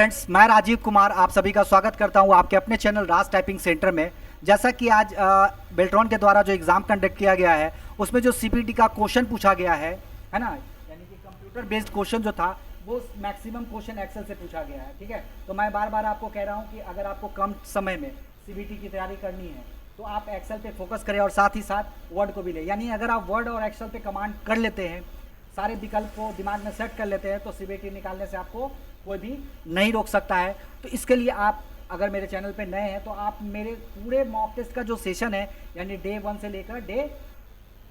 Friends, मैं राजीव कुमार आप सभी का स्वागत करता हूं आपके अपने चैनल राज टाइपिंग सेंटर में। जैसा कि आज बेल्ट्रॉन के द्वारा जो एग्ज़ाम कंडक्ट किया गया है उसमें जो सीपीटी का क्वेश्चन पूछा गया है ना, यानी कि कंप्यूटर बेस्ड क्वेश्चन जो था वो मैक्सिमम क्वेश्चन एक्सेल से पूछा गया है। ठीक है, तो मैं बार बार आपको कह रहा हूँ कि अगर आपको कम समय में सीबीटी की तैयारी करनी है तो आप एक्सेल पे फोकस करें और साथ ही साथ वर्ड को भी लें। यानी अगर आप वर्ड और एक्सेल पे कमांड कर लेते हैं, सारे विकल्प को दिमाग में सेट कर लेते हैं, तो सीबीटी निकालने से आपको कोई भी नहीं रोक सकता है। तो इसके लिए आप अगर मेरे चैनल पे नए हैं तो आप मेरे पूरे मॉक टेस्ट का जो सेशन है यानी डे 1 से लेकर डे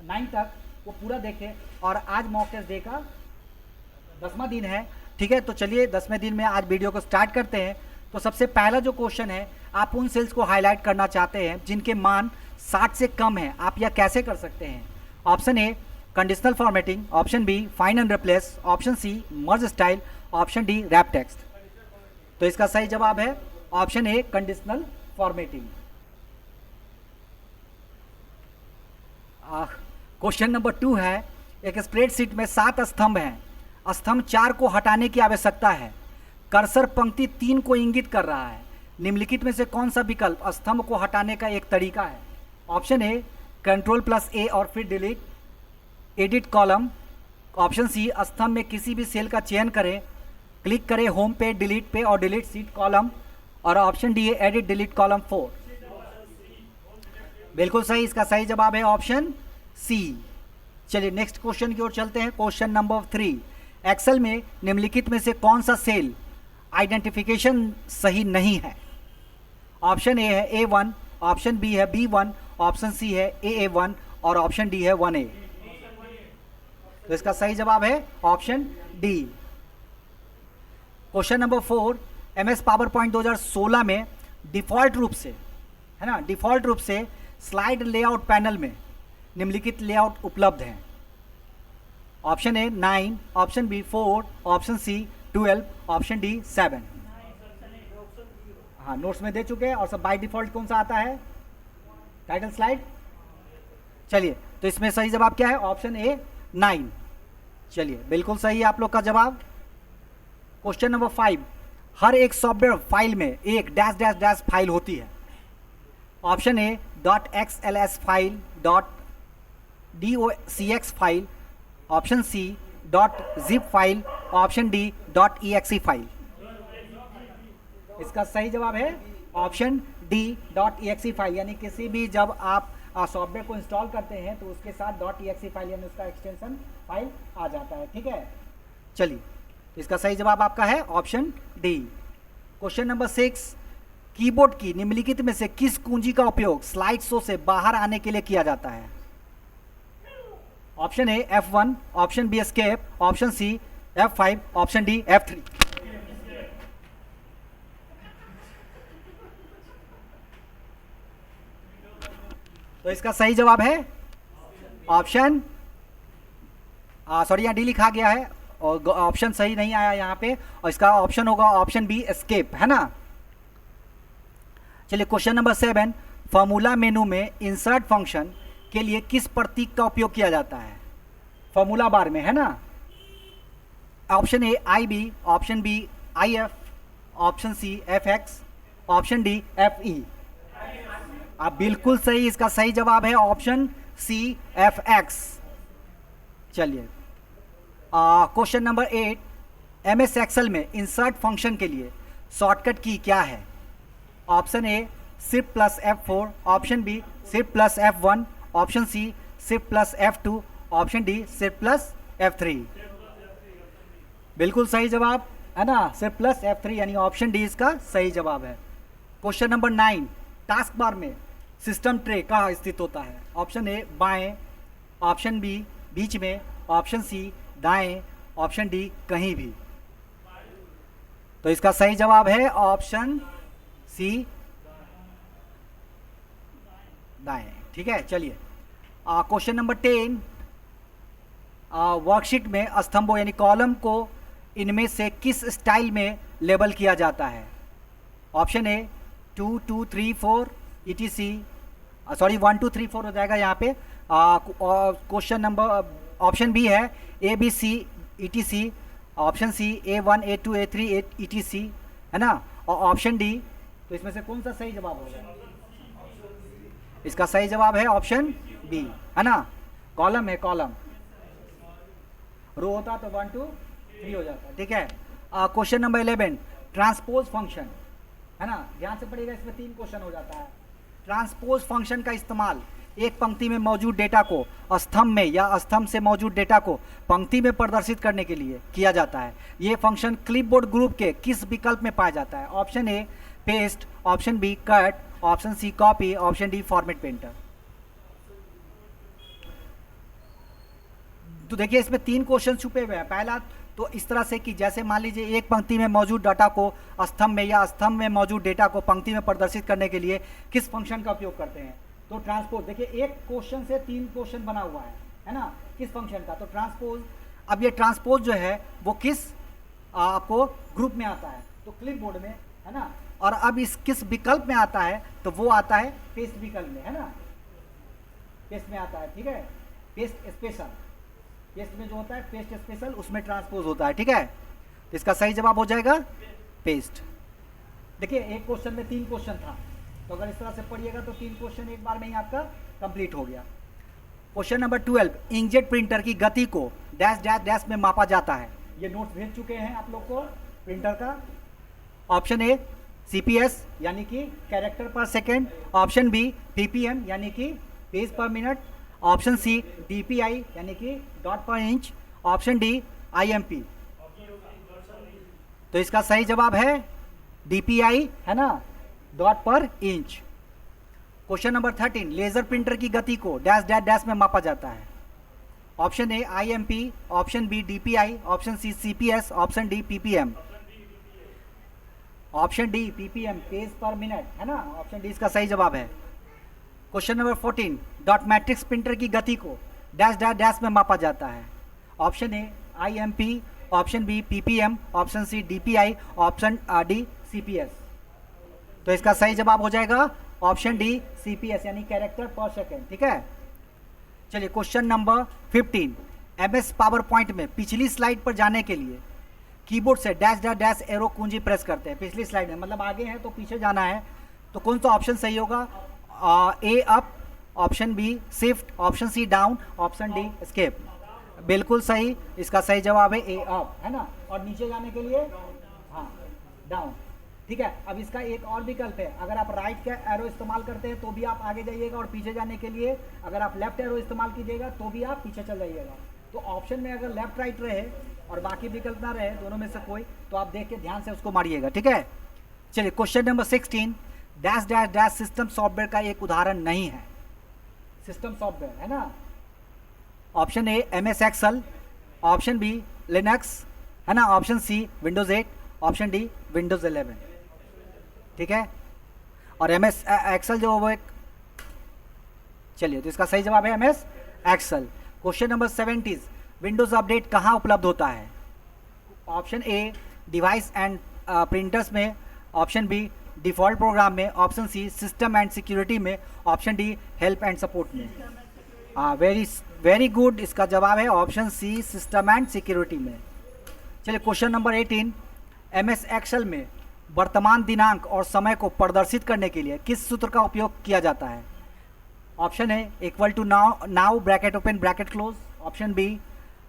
9 तक वो पूरा देखें। और आज मॉक टेस्ट डे का 10वां दिन है। ठीक है, तो चलिए 10वें दिन में आज वीडियो को स्टार्ट करते हैं। तो सबसे पहला जो क्वेश्चन है, आप उन सेल्स को हाईलाइट करना चाहते हैं जिनके मान 60 से कम है। आप यह कैसे कर सकते हैं? Option A conditional formatting, option B find and replace, option C merge style, option D wrap text. तो इसका सही जवाब है option A conditional formatting. Question number 2 है, एक स्प्रेडशीट में 7 स्तंभ हैं। स्तंभ 4 को हटाने की आवश्यकता है। कर्सर पंक्ति 3 को इंगित कर रहा है। निम्नलिखित में से कौन सा विकल्प स्तंभ को हटाने का एक तरीका है? ऑप्शन ए कंट्रोल+A और फिर delete, edit column. Option C स्तंभ में किसी भी सेल का चयन करें, क्लिक करें होम पे, डिलीट पे और डिलीट सीट कॉलम। और ऑप्शन डी है एडिट डिलीट कॉलम 4। बिल्कुल सही, इसका सही जवाब है ऑप्शन सी। चलिए नेक्स्ट क्वेश्चन की ओर चलते हैं। क्वेश्चन नंबर 3, एक्सेल में निम्नलिखित में से कौन सा सेल आइडेंटिफिकेशन सही नहीं है? ऑप्शन ए है A1, ऑप्शन बी है B1, ऑप्शन सी है AA1 और ऑप्शन डी है 1A। तो इसका सही जवाब है option D. Question number 4, MS power point 2016 में डिफ़ॉल्ट रूप से, है ना, डिफ़ॉल्ट रूप से स्लाइड लेआउट पैनल में निम्नलिखित लेआउट उपलब्ध हैं। Option A 9, option B 4, option C 12, option D 7। हाँ, नोट्स में दे चुके हैं। और सब बाय डिफ़ॉल्ट कौन सा आता है? Title slide. चलिए, तो इसमें सही जवाब क्या है? Option A 9। चलिए, बिल्कुल सही है आप लोग का जवाब। क्वेश्चन नंबर 5, हर एक सॉफ्टवेयर फाइल में एक डैश डैश डैश फाइल होती है। Option A .xls file, .docx file, option C .zip file, option D .exe file. इसका सही जवाब है ऑप्शन डी .exe फाइल। यानी किसी भी जब आप सॉफ्टवेयर को इंस्टॉल करते हैं तो उसके साथ .exe फाइल यानी उसका एक्सटेंशन फाइल आ जाता है। ठीक है, चलिए इसका सही जवाब आपका है option D. Question number 6, keyboard की निम्नलिखित में से किस कुंजी का उपयोग स्लाइड शो से बाहर आने के लिए किया जाता है? Option A F1, option B escape, option C F5, option D F3। तो इसका सही जवाब है ऑप्शन सॉरी, यहाँ डी लिखा गया है और ऑप्शन सही नहीं आया यहाँ पे, और इसका ऑप्शन होगा ऑप्शन बी एस्केप, है ना। चलिए क्वेश्चन नंबर 7, फॉर्मूला मेनू में इंसर्ट फंक्शन के लिए किस प्रतीक का उपयोग किया जाता है? फॉर्मूला बार में, है ना। Option A IB, option B IF, option C FX, option D FE। आप बिल्कुल सही, इसका सही जवाब है ऑप्शन सी FX। चलिए क्वेश्चन नंबर 8, MS एक्सेल में इंसर्ट फंक्शन के लिए शॉर्टकट की क्या है? Option A Shift+F4, option B Shift+F1, option C Shift+F2, option D Shift+F3। बिल्कुल सही जवाब है ना, Shift+F3 यानी ऑप्शन डी इसका सही जवाब है। क्वेश्चन नंबर 9, टास्क बार में सिस्टम ट्रे कहाँ स्थित होता है? ऑप्शन ए बाएं, ऑप्शन बी बीच में, ऑप्शन सी दाएं, ऑप्शन डी कहीं भी। तो इसका सही जवाब है ऑप्शन सी दाएं। ठीक है, चलिए क्वेश्चन नंबर 10, वर्कशीट में स्तंभों यानी कॉलम को इनमें से किस स्टाइल में लेबल किया जाता है? ऑप्शन ए 2 2 3 4 ETC, सॉरी 1 2 3 4 हो जाएगा यहाँ पे। क्वेश्चन नंबर ऑप्शन बी है ABC ETC, option C A1 A2 A3 ETC, है ना, और ऑप्शन डी। तो इसमें से कौन सा सही जवाब होगा? इसका सही जवाब है ऑप्शन बी, है ना, कॉलम है, कॉलम। रो होता तो 1 2 3 हो जाता, ठीक है। क्वेश्चन नंबर 11, ट्रांसपोज फंक्शन, है ना, ध्यान से पढ़िएगा, इसमें 3 क्वेश्चन हो जाता है। ट्रांसपोज फंक्शन का इस्तेमाल एक पंक्ति में मौजूद डेटा को स्तंभ में या स्तंभ से मौजूद डेटा को पंक्ति में प्रदर्शित करने के लिए किया जाता है। ये फंक्शन क्लिपबोर्ड ग्रुप के किस विकल्प में पाया जाता है? Option A paste, option B cut, option C copy, option D format painter. तो देखिए इसमें 3 क्वेश्चन छुपे हुए हैं। पहला तो इस तरह से कि जैसे मान लीजिए एक पंक्ति में मौजूद डाटा को स्तंभ में या स्तंभ में मौजूद डेटा को पंक्ति में प्रदर्शित करने के लिए किस फंक्शन का उपयोग करते हैं? तो ट्रांसपोज, देखिए एक क्वेश्चन से 3 क्वेश्चन बना हुआ है ना, किस फंक्शन का? तो ट्रांसपोज। अब ये ट्रांसपोज जो है वो किस आपको ग्रुप में आता है? तो क्लिपबोर्ड में, है ना। और अब इस किस विकल्प में आता है? तो वो आता है पेस्ट विकल्प में, है ना, पेस्ट में आता है, ठीक है, पेस्ट स्पेशल। पेस्ट में जो होता है पेस्ट स्पेशल, उसमें ट्रांसपोज होता है, ठीक है। तो इसका सही जवाब हो जाएगा पेस्ट। देखिए एक क्वेश्चन में 3 क्वेश्चन था, तो अगर इस तरह से पढ़िएगा तो 3 क्वेश्चन एक बार में ही आपका कंप्लीट हो गया। क्वेश्चन नंबर 12, इंकजेट प्रिंटर की गति को डैश डैश डैश में मापा जाता है। ये नोट्स भेज चुके हैं आप लोग को प्रिंटर का। ऑप्शन ए सीपीएस यानी कि character per second, option B ppm यानी कि page per minute, option C DPI यानी कि dot per inch, option D IMP. तो इसका सही जवाब है डीपीआई, है ना, dot per inch. Question number 13, laser printer की गति को डैश डैश डैश में मापा जाता है। Option A IMP, option B DPI, option C CPS, option D PPM. Option D PPM, page per minute, है ना, ऑप्शन डी इसका सही जवाब है। Question number 14, dot matrix printer की गति को डैश डैश डैश में मापा जाता है। Option A IMP, option B PPM, option C DPI, option D CPS. तो इसका सही जवाब हो जाएगा ऑप्शन डी सीपीएस यानी कैरेक्टर पर सेकेंड, ठीक है। चलिए question number 15, MS power point में पिछली स्लाइड पर जाने के लिए कीबोर्ड से डैश डैश डैश एरो कुंजी प्रेस करते हैं। पिछली स्लाइड में मतलब आगे है तो पीछे जाना है, तो कौन सा ऑप्शन सही होगा? A up, option B shift, option C down, option D escape. बिल्कुल सही, इसका सही जवाब है ए अप, है ना। और नीचे जाने के लिए हाँ डाउन, ठीक है। अब इसका एक और विकल्प है, अगर आप राइट का एरो इस्तेमाल करते हैं तो भी आप आगे जाइएगा और पीछे जाने के लिए अगर आप लेफ्ट एरो इस्तेमाल कीजिएगा तो भी आप पीछे चल जाइएगा। तो ऑप्शन में अगर लेफ्ट राइट रहे और बाकी विकल्प ना रहे, दोनों में से कोई, तो आप देख के ध्यान से उसको मारिएगा, ठीक है। चलिए question number 16, dash dash dash system software का एक उदाहरण नहीं है। सिस्टम सॉफ्टवेयर, है ना। Option A MS Excel, option B Linux, है ना, option C Windows 8, option D Windows 11, ठीक है। और एमएस एक्सेल जो वो एक, चलिए तो इसका सही जवाब है MS Excel. Question number 17, Windows update कहाँ उपलब्ध होता है? Option A device and printers में, ऑप्शन बी डिफ़ॉल्ट प्रोग्राम में, option C system and security में, option D help and support में। वेरी गुड, इसका जवाब है option C system and security में। चलिए क्वेश्चन नंबर 18, एमएस एक्सेल में वर्तमान दिनांक और समय को प्रदर्शित करने के लिए किस सूत्र का उपयोग किया जाता है? ऑप्शन है equal to now bracket open bracket close, option B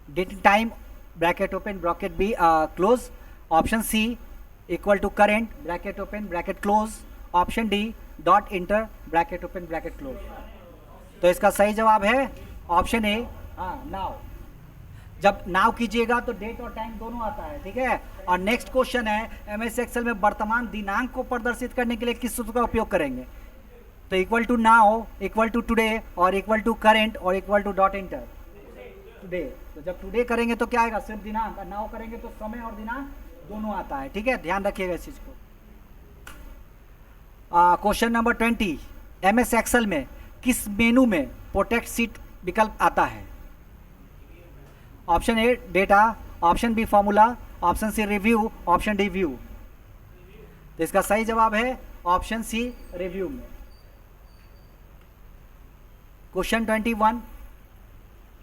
date time bracket open bracket B close, option C equal to current bracket open bracket close, option D dot enter bracket open bracket close. तो इसका सही जवाब है option ए, हाँ now. जब now कीजिएगा तो date और टाइम दोनों आता है, ठीक है। और नेक्स्ट क्वेश्चन है, एमएस एक्सेल में वर्तमान दिनांक को प्रदर्शित करने के लिए किस सूत्र का उपयोग करेंगे? तो equal to now, equal to today और इक्वल टू करेंट और equal to dot enter. Today, तो जब टुडे करेंगे तो क्या आएगा? सिर्फ दिनांक, और नाउ करेंगे तो समय और दिनांक दोनों आता है, ठीक है, ध्यान रखिएगा इस चीज को। क्वेश्चन नंबर 20, एमएस एक्सेल में किस मेनू में प्रोटेक्ट सीट विकल्प आता है? Option A data, option B formula, option C review, option D view. तो इसका सही जवाब है ऑप्शन सी रिव्यू में। Question 21,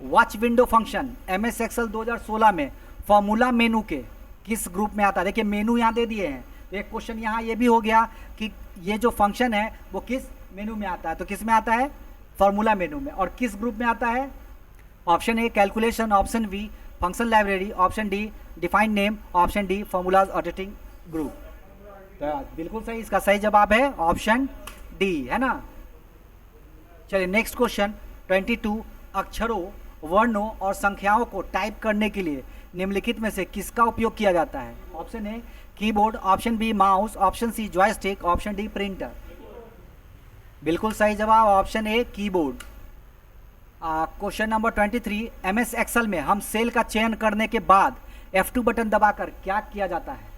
watch window function MS Excel 2016 में फॉर्मूला मेनू के किस ग्रुप में आता है? देखिए मेनू यहाँ दे दिए हैं, तो एक क्वेश्चन यहाँ ये भी हो गया कि ये जो फंक्शन है वो किस मेनू में आता है, तो किस में आता है, फॉर्मूला मेनू में। और किस ग्रुप में आता है, option A calculation, option B function library, option D defined name, option D formulas auditing group. तो बिल्कुल सही, इसका सही जवाब है ऑप्शन डी, है ना। चलिए नेक्स्ट क्वेश्चन 22, अक्षरों, वर्णों और संख्याओं को टाइप करने के लिए निम्नलिखित में से किसका उपयोग किया जाता है। Option A keyboard, option B mouse, option C joystick, option D printer. बिल्कुल सही जवाब option A keyboard. Question number 23, MS Excel में हम सेल का चयन करने के बाद F2 बटन दबाकर क्या किया जाता है।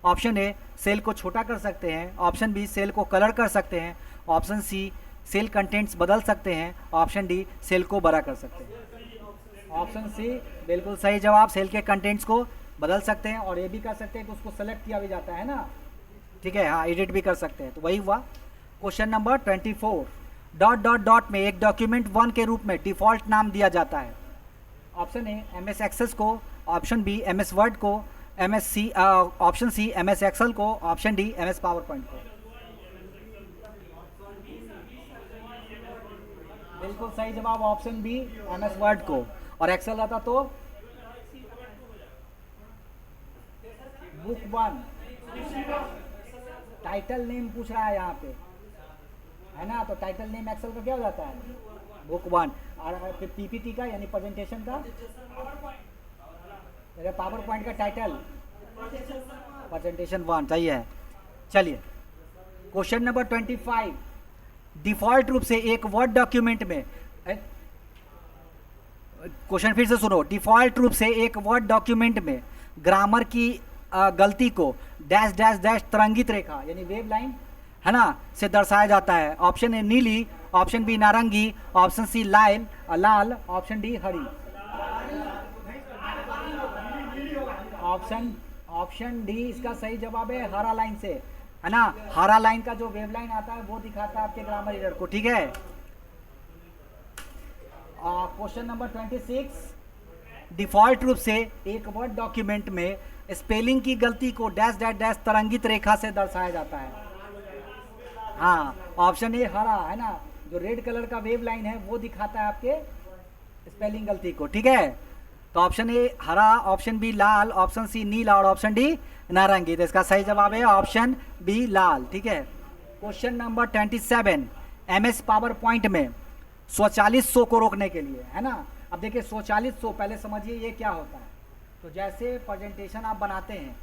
ऑप्शन ए सेल को छोटा कर सकते हैं, ऑप्शन बी सेल को कलर कर सकते हैं, ऑप्शन सी सेल कंटेंट्स बदल सकते हैं, ऑप्शन डी सेल को बड़ा कर सकते हैं। ऑप्शन सी बिल्कुल सही जवाब, सेल के कंटेंट्स को बदल सकते हैं और ये भी कर सकते हैं कि उसको सेलेक्ट किया भी जाता है ना, ठीक है, हाँ एडिट भी कर सकते हैं, तो वही हुआ। Question number 24, dot dot dot में एक डॉक्यूमेंट 1 के रूप में डिफ़ॉल्ट नाम दिया जाता है। ऑप्शन ए एमएस एक्सेस को, ऑप्शन बी एमएस वर्ड को, ऑप्शन सी एमएस एक्सेल को, option D MS power point को। बिल्कुल सही जवाब ऑप्शन बी एमएस वर्ड को, और एक्सेल रहता तो बुक 1। टाइटल नेम पूछ रहा है यहाँ पे, है ना, तो टाइटल नेम एक्सेल का क्या हो जाता है, बुक 1। और फिर पीपीटी का यानी प्रेजेंटेशन का, पावर पॉइंट का टाइटल प्रेजेंटेशन 1, सही है। चलिए क्वेश्चन नंबर 25, डिफॉल्ट रूप से एक वर्ड डॉक्यूमेंट में, क्वेश्चन फिर से सुनो, डिफॉल्ट रूप से एक वर्ड डॉक्यूमेंट में ग्रामर की गलती को डैश डैश डैश तरंगित रेखा यानी वेव लाइन, है ना, से दर्शाया जाता है। ऑप्शन ए नीली, ऑप्शन बी नारंगी, ऑप्शन सी लाल, ऑप्शन डी हरी। ऑप्शन डी इसका सही जवाब है, हरा लाइन से, है ना, हरा लाइन का जो वेव लाइन आता है वो दिखाता है आपके ग्रामर रीडर को, ठीक है। क्वेश्चन नंबर 26, डिफॉल्ट रूप से एक वर्ड डॉक्यूमेंट में स्पेलिंग की गलती को डैश डैश डैश तरंगित रेखा से दर्शाया जाता है। हाँ, ऑप्शन ए हरा, है ना, जो रेड कलर का वेव लाइन है वो दिखाता है आपके स्पेलिंग गलती को, ठीक है। तो ऑप्शन ए हरा, ऑप्शन बी लाल, ऑप्शन सी नीला और ऑप्शन डी नारंगी। तो इसका सही जवाब है ऑप्शन बी लाल, ठीक है। Question number 27, MS power point में स्वचालित शो को रोकने के लिए, है ना। अब देखिए स्वचालित शो, पहले समझिए ये क्या होता है। तो जैसे प्रेजेंटेशन आप बनाते हैं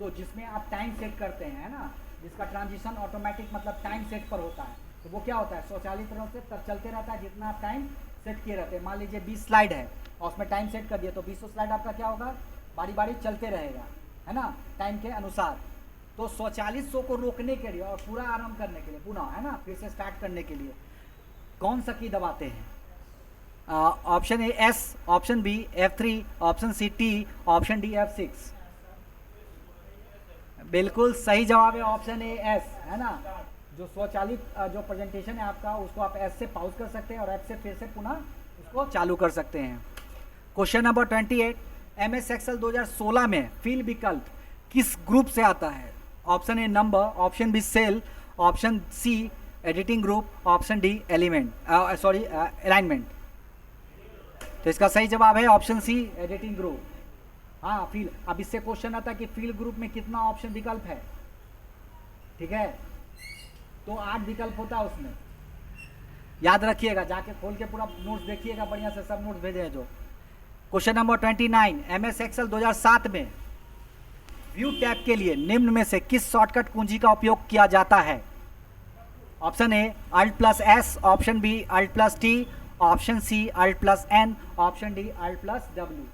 तो जिसमें आप टाइम सेट करते हैं, है ना, जिसका ट्रांजिशन ऑटोमेटिक मतलब टाइम सेट पर होता है, तो वो क्या होता है, स्वचालित रूप से तब चलते रहता है जितना आप टाइम सेट किए रहते हैं। मान लीजिए 20 स्लाइड है और उसमें टाइम सेट कर दिया तो 20 स्लाइड आपका क्या होगा, बारी बारी चलते रहेगा, है ना, टाइम के अनुसार। तो स्वचालित शो को रोकने के लिए और पूरा आरंभ करने के लिए, पुनः, है ना, फिर से स्टार्ट करने के लिए कौन सा की दबाते हैं। Option A S, option B F3, option C T, option D F6। बिल्कुल सही जवाब है ऑप्शन ए एस, है ना। जो स्वचालित जो प्रेजेंटेशन है आपका उसको आप एस से पॉज कर सकते हैं और एफ से फिर से पुनः उसको चालू कर सकते हैं। क्वेश्चन नंबर 28, एमएस एक्सेल 2016 में फिल विकल्प किस ग्रुप से आता है। Option A number, option B cell, option C editing group, option D alignment. तो इसका सही जवाब है ऑप्शन सी एडिटिंग ग्रुप। हाँ फील, अब इससे क्वेश्चन आता है कि फील ग्रुप में कितना ऑप्शन विकल्प है, ठीक है, तो 8 विकल्प होता है उसमें, याद रखिएगा, जाके खोल के पूरा नोट्स देखिएगा, बढ़िया से सब नोट्स भेजे हैं जो। क्वेश्चन नंबर 29, एमएस एक्सेल 2007 में व्यू टैब के लिए निम्न में से किस शॉर्टकट कुंजी का उपयोग किया जाता है। Option A Alt+S, option B Alt+T, option C Alt+N, option D Alt+W।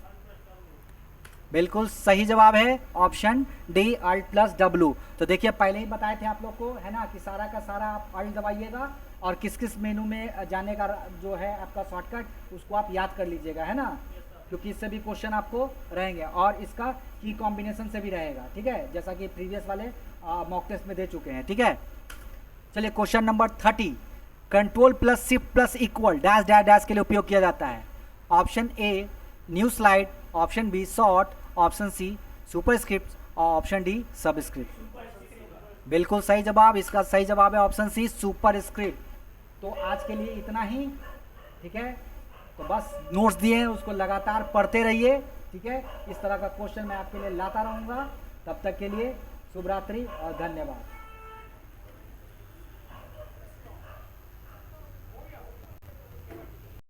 बिल्कुल सही जवाब है ऑप्शन डी Alt+W। तो देखिए पहले ही बताए थे आप लोग को, है ना, कि सारा का सारा आप Alt दबाइएगा और किस किस मेनू में जाने का जो है आपका शॉर्टकट उसको आप याद कर लीजिएगा, है ना, क्योंकि इससे भी क्वेश्चन आपको रहेंगे और इसका की कॉम्बिनेशन से भी रहेगा, ठीक है, जैसा कि प्रीवियस वाले मॉक टेस्ट में दे चुके हैं, ठीक है। चलिए question number 30, Ctrl+Shift+= dash dash dash के लिए उपयोग किया जाता है। Option A new slide, option B short, option C superscript, और ऑप्शन डी सबस्क्रिप्ट। बिल्कुल सही जवाब, इसका सही जवाब है ऑप्शन सी सुपर स्क्रिप्ट। तो आज के लिए इतना ही, ठीक है। तो बस नोट्स दिए हैं उसको लगातार पढ़ते रहिए, ठीक है। इस तरह का क्वेश्चन मैं आपके लिए लाता रहूँगा। तब तक के लिए शुभ रात्रि और धन्यवाद।